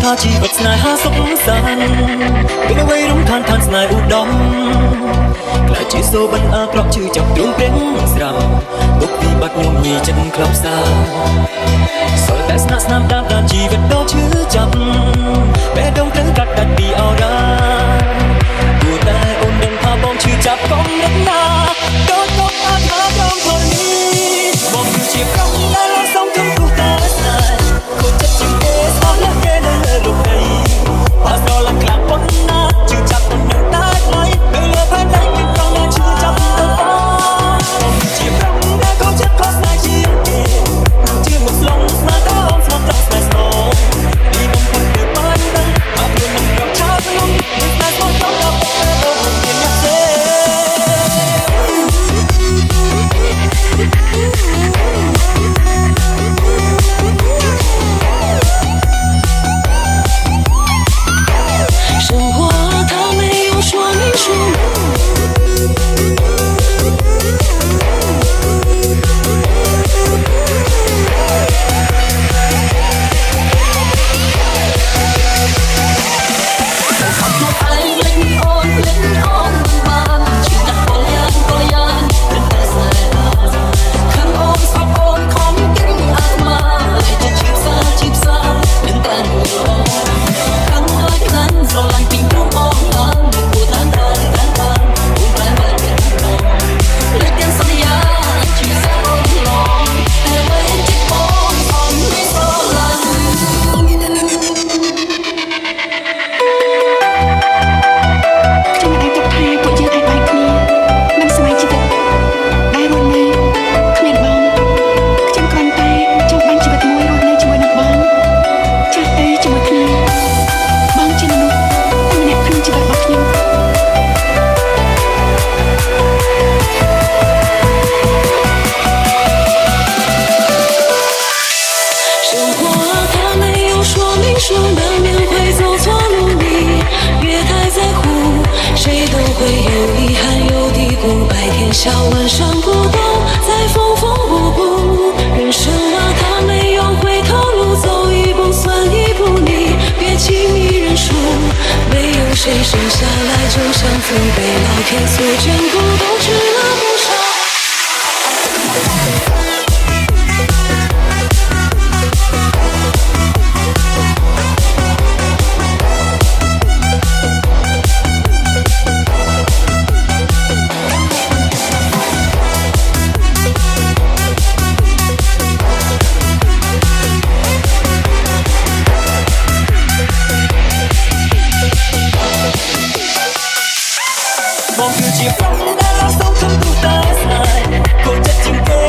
ថាជីវិតស្នេហាសុខសាន្តពេលអ្វីរំខានឋានស្នេហ៍ឧត្តមក្លាយជាសូបិនអាក្រក់ជឿចាប់ទ្រង់ព្រៀងស្រាំទុកពីបាត់ញោមញីចិត្តក្លប់សាសល់តែស្នាក់ស្នាមតាមដានជីវិតដ៏ឈឺចាប់ពេលដងត្រូវកាត់ដាច់ពីអរ៉ាគួរតែអូនដឹងថាបងឈឺចាប់កុំនឹកណាដូចកុំអាថាត្រង់ខ្លួននេះបងគឺជាប្រុសដែលឡើងសំខាន់ព្រោះតែស្នេហ៍គួរចិត្តជាងគេស្អប់លើគេនៅលើលោកដីអត់ដល់ឡើងខ្លាំងប៉ុណ្ណាជឿចាប់ទៅនឹងតែថ្លៃនៅលើផែនដីមានត្រង់ណាឈឺចាប់ទៅបងជាប្រុសដែលគួរចិត្តខុសស្នេហ៍ជាងគេជាមកស្លងស្មាតអូនស្មោះត្រង់ស្នេហ៍ស្នងពីបំផុតទៅបានដឹងអត់មាននឹងប្រឆាំងនឹងតែស្មោះត្រង់ដល់ពេលអូនមានអ្នកទេ笑晚上不懂，再缝缝补补。人生啊，它没有回头路，走一步算一步。你别轻易认输，没有谁生下来就像风，被老天所眷顾，都值了不少。បងគឺជាប្រុសដែលឡើងសំខាន់ព្រោះតែស្នេហ៍គួរចិត្តជាងគេ